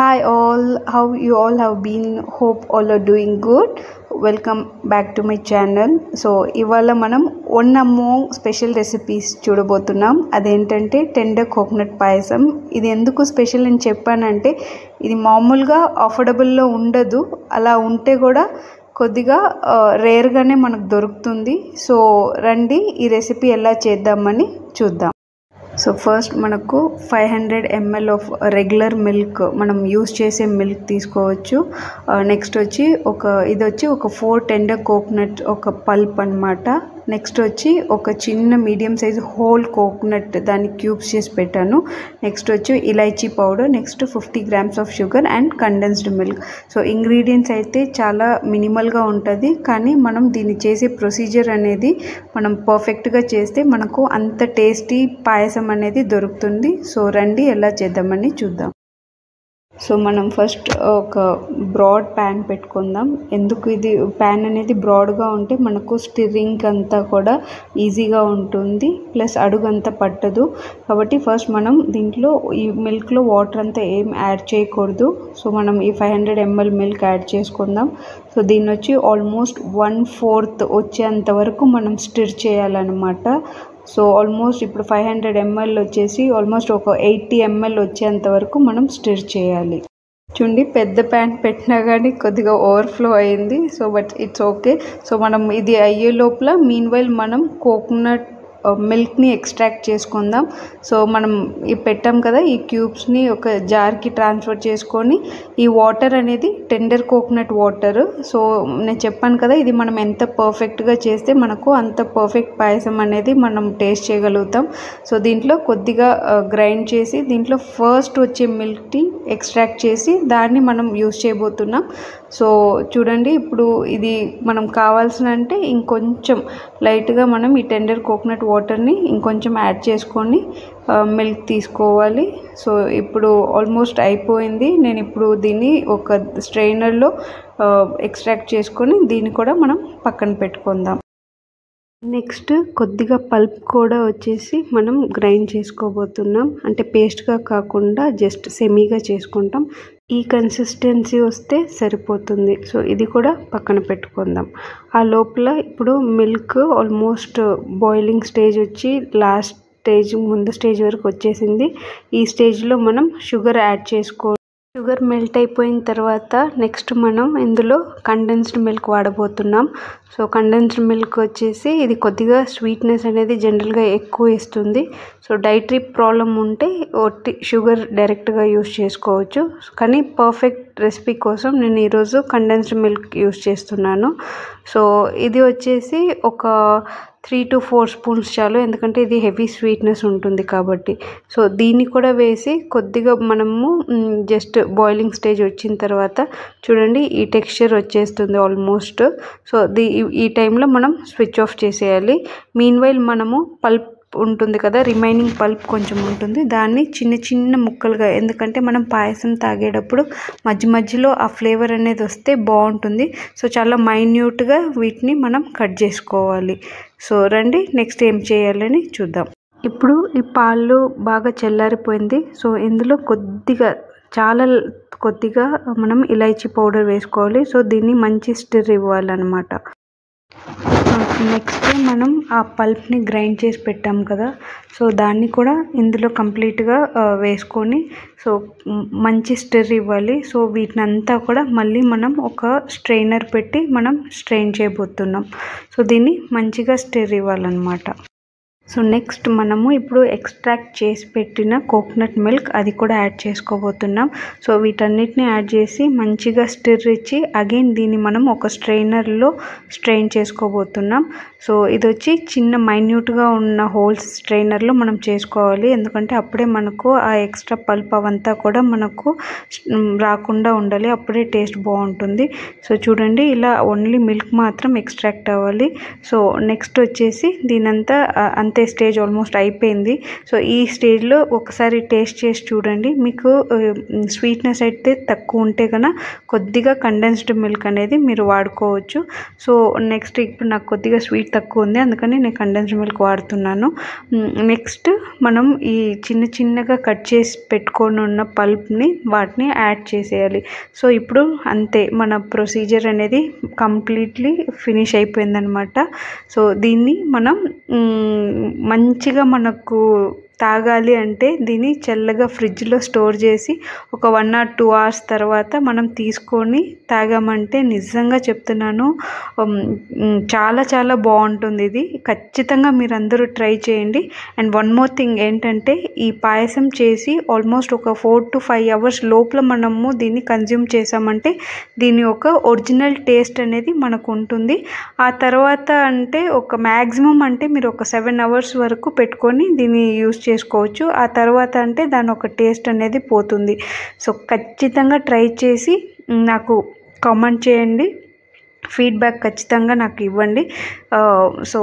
Hi all, how you all have been? Hope all are doing good. Welcome back to my channel. So ఇవాళ మనం one among special recipes చూడబోతున్నాం. అదేంటంటే tender coconut పాయసం. ఇది ఎందుకు special అని చెప్పానంటే ఇది మామూలుగా అఫోర్డబుల్లో ఉండదు. అలా ఉంటే కూడా కొద్దిగా రేర్గానే మనకు దొరుకుతుంది. సో రండి ఈ రెసిపీ ఎలా చేద్దామని చూద్దాం. సో ఫస్ట్ మనకు 500 ml ఆఫ్ రెగ్యులర్ మిల్క్ మనం యూస్ చేసే మిల్క్ తీసుకోవచ్చు. నెక్స్ట్ వచ్చి ఒక 4 టెండర్ కోకోనట్ ఒక పల్ప్ అనమాట. నెక్స్ట్ వచ్చి ఒక చిన్న మీడియం సైజు హోల్ కోకోనట్ దాన్ని క్యూబ్స్ చేసి పెట్టాను. నెక్స్ట్ వచ్చి elaichi powder, next 50 grams of sugar and condensed milk. So ingredients అయితే చాలా మినిమల్గా ఉంటుంది, కానీ మనం దీన్ని చేసే ప్రొసీజర్ అనేది మనం పర్ఫెక్ట్గా చేస్తే మనకు అంత టేస్టీ పాయసం అనేది దొరుకుతుంది. సో రండి ఎలా చేద్దామని చూద్దాం. సో మనం ఫస్ట్ ఒక బ్రాడ్ ప్యాన్ పెట్టుకుందాం. ఎందుకు ఇది ప్యాన్ అనేది బ్రాడ్గా ఉంటే మనకు స్టిరింగ్ అంతా కూడా ఈజీగా ఉంటుంది, ప్లస్ అడుగు అంతా పట్టదు. కాబట్టి ఫస్ట్ మనం దీంట్లో ఈ మిల్క్లో వాటర్ అంతా ఏం యాడ్ చేయకూడదు. సో మనం ఈ 500 ml మిల్క్ యాడ్ చేసుకుందాం. సో దీన్ని వచ్చి ఆల్మోస్ట్ 1/4 వచ్చేంత వరకు మనం స్టిర్ చేయాలన్నమాట. సో ఆల్మోస్ట్ ఇప్పుడు 500 ml వచ్చేసి ఆల్మోస్ట్ ఒక 80 ml వచ్చేంత వరకు మనం స్టిర్ చేయాలి. చూడండి, పెద్ద ప్యాన్ పెట్టినా కానీ కొద్దిగా ఓవర్ఫ్లో అయింది. So but it's okay. So మనం ఇది అయ్యే లోపల మీన్వైల్ మనం కోకోనట్ మిల్క్ని ఎక్స్ట్రాక్ట్ చేసుకుందాం. సో మనం పెట్టాం కదా, ఈ క్యూబ్స్ని ఒక జార్కి ట్రాన్స్ఫర్ చేసుకొని ఈ వాటర్ అనేది టెండర్ కోకోనట్ వాటర్. సో నేను చెప్పాను కదా, ఇది మనం ఎంత పర్ఫెక్ట్గా చేస్తే మనకు అంత పర్ఫెక్ట్ పాయసం అనేది మనం టేస్ట్ చేయగలుగుతాం. సో దీంట్లో కొద్దిగా గ్రైండ్ చేసి దీంట్లో ఫస్ట్ వచ్చే మిల్క్ని ఎక్స్ట్రాక్ట్ చేసి దాన్ని మనం యూస్ చేయబోతున్నాం. సో చూడండి, ఇప్పుడు ఇది మనం కావాల్సిన అంటే ఇంకొంచెం లైట్గా మనం ఈ టెండర్ కోకోనట్ వాటర్ని ఇంకొంచెం యాడ్ చేసుకొని మిల్క్ తీసుకోవాలి. సో ఇప్పుడు ఆల్మోస్ట్ అయిపోయింది. నేను ఇప్పుడు దీన్ని ఒక స్ట్రైనర్లో ఎక్స్ట్రాక్ట్ చేసుకొని దీన్ని కూడా మనం పక్కన పెట్టుకుందాం. నెక్స్ట్ కొద్దిగా పల్ప్ కూడా వచ్చేసి మనం గ్రైండ్ చేసుకోబోతున్నాం. అంటే పేస్ట్గా కాకుండా జస్ట్ సెమీగా చేసుకుంటాం. ఈ కన్సిస్టెన్సీ వస్తే సరిపోతుంది. సో ఇది కూడా పక్కన పెట్టుకుందాం. ఆ లోపల ఇప్పుడు మిల్క్ ఆల్మోస్ట్ బాయిలింగ్ స్టేజ్ వచ్చి లాస్ట్ స్టేజ్ ముందు స్టేజ్ వరకు వచ్చేసింది. ఈ స్టేజ్లో మనం షుగర్ యాడ్ చేసుకోవాలి. షుగర్ మెల్ట్ అయిపోయిన తర్వాత నెక్స్ట్ మనం ఇందులో కండెన్స్డ్ మిల్క్ వాడబోతున్నాం. సో కండెన్స్డ్ మిల్క్ వచ్చేసి ఇది కొద్దిగా స్వీట్నెస్ అనేది జనరల్గా ఎక్కువ ఇస్తుంది. సో డైటరీ ప్రాబ్లం ఉంటే షుగర్ డైరెక్ట్గా యూస్ చేసుకోవచ్చు, కానీ పర్ఫెక్ట్ రెసిపీ కోసం నేను ఈరోజు కండెన్స్డ్ మిల్క్ యూస్ చేస్తున్నాను. సో ఇది వచ్చేసి ఒక 3 to 4 స్పూన్స్ చాలు, ఎందుకంటే ఇది హెవీ స్వీట్నెస్ ఉంటుంది కాబట్టి. సో దీన్ని కూడా వేసి కొద్దిగా మనము జస్ట్ బాయిలింగ్ స్టేజ్ వచ్చిన తర్వాత చూడండి ఈ టెక్స్చర్ వచ్చేస్తుంది ఆల్మోస్ట్. సో ఈ టైంలో మనం స్విచ్ ఆఫ్ చేసేయాలి. మీన్వైల్ మనము పల్ప్ ఉంటుంది కదా, రిమైనింగ్ పల్ప్ కొంచెం ఉంటుంది, దాన్ని చిన్న చిన్న ముక్కలుగా, ఎందుకంటే మనం పాయసం తాగేటప్పుడు మధ్యలో ఆ ఫ్లేవర్ అనేది వస్తే బాగుంటుంది. సో చాలా మైన్యూట్గా వీటిని మనం కట్ చేసుకోవాలి. సో రండి నెక్స్ట్ ఏం చేయాలని చూద్దాం. ఇప్పుడు ఈ పాలు బాగా చల్లారిపోయింది. సో ఇందులో చాలా కొద్దిగా మనం ఇలైచీ పౌడర్ వేసుకోవాలి. సో దీన్ని మంచి స్టిర్ ఇవ్వాలన్నమాట. నెక్స్ట్ మనం ఆ పల్ప్ని గ్రైండ్ చేసి పెట్టాం కదా, సో దాన్ని కూడా ఇందులో కంప్లీట్గా వేసుకొని సో మంచి స్టిర్ ఇవ్వాలి. సో వీటినంతా కూడా మళ్ళీ మనం ఒక స్ట్రైనర్ పెట్టి మనం స్ట్రెయిన్ చేయబోతున్నాం. సో దీన్ని మంచిగా స్టిర్ ఇవ్వాలన్నమాట. సో నెక్స్ట్ మనము ఇప్పుడు ఎక్స్ట్రాక్ట్ చేసి పెట్టిన కోకోనట్ మిల్క్ అది కూడా యాడ్ చేసుకోబోతున్నాం. సో వీటన్నిటిని యాడ్ చేసి మంచిగా స్టిర్ ఇచ్చి అగైన్ దీన్ని మనం ఒక స్ట్రైనర్లో స్ట్రెయిన్ చేసుకోబోతున్నాం. సో ఇది వచ్చి చిన్న మైన్యూట్గా ఉన్న హోల్స్ స్ట్రైనర్లో మనం చేసుకోవాలి, ఎందుకంటే అప్పుడే మనకు ఆ ఎక్స్ట్రా పల్ప్ అవంతా కూడా మనకు రాకుండా ఉండాలి, అప్పుడే టేస్ట్ బాగుంటుంది. సో చూడండి, ఇలా ఓన్లీ మిల్క్ మాత్రం ఎక్స్ట్రాక్ట్ అవ్వాలి. సో నెక్స్ట్ వచ్చేసి దీనంతా అంతే అంతే స్టేజ్ ఆల్మోస్ట్ అయిపోయింది. సో ఈ స్టేజ్లో ఒకసారి టేస్ట్ చేసి చూడండి. మీకు స్వీట్నెస్ అయితే తక్కువ ఉంటే కన్నా కొద్దిగా కండెన్స్డ్ మిల్క్ అనేది మీరు వాడుకోవచ్చు. సో నెక్స్ట్ ఇప్పుడు నాకు కొద్దిగా స్వీట్ తక్కువ ఉంది, అందుకని నేను కండెన్స్డ్ మిల్క్ వాడుతున్నాను. నెక్స్ట్ మనం ఈ చిన్నగా కట్ చేసి పెట్టుకొని ఉన్న పల్ప్ని వాటిని యాడ్ చేసేయాలి. సో ఇప్పుడు అంతే, మన ప్రొసీజర్ అనేది కంప్లీట్లీ ఫినిష్ అయిపోయిందనమాట. సో దీన్ని మనం మంచిగా మనకు తాగాలి అంటే దీన్ని చల్లగా ఫ్రిడ్జ్లో స్టోర్ చేసి ఒక 1 or 2 hours తర్వాత మనం తీసుకొని తాగామంటే నిజంగా చెప్తున్నాను చాలా చాలా బాగుంటుంది. ఇది ఖచ్చితంగా మీరు అందరూ ట్రై చేయండి. అండ్ వన్ మోర్ థింగ్ ఏంటంటే, ఈ పాయసం చేసి ఆల్మోస్ట్ ఒక 4 to 5 hours లోపల మనము దీన్ని కన్జ్యూమ్ చేసామంటే దీని ఒక ఒరిజినల్ టేస్ట్ అనేది మనకు ఉంటుంది. ఆ తర్వాత అంటే ఒక మ్యాక్సిమం అంటే మీరు ఒక 7 hours వరకు పెట్టుకొని దీన్ని యూస్ చేసుకోవచ్చు. ఆ తర్వాత అంటే దాని ఒక టేస్ట్ అనేది పోతుంది. సో ఖచ్చితంగా ట్రై చేసి నాకు కామెంట్ చేయండి, ఫీడ్బ్యాక్ ఖచ్చితంగా నాకు ఇవ్వండి. సో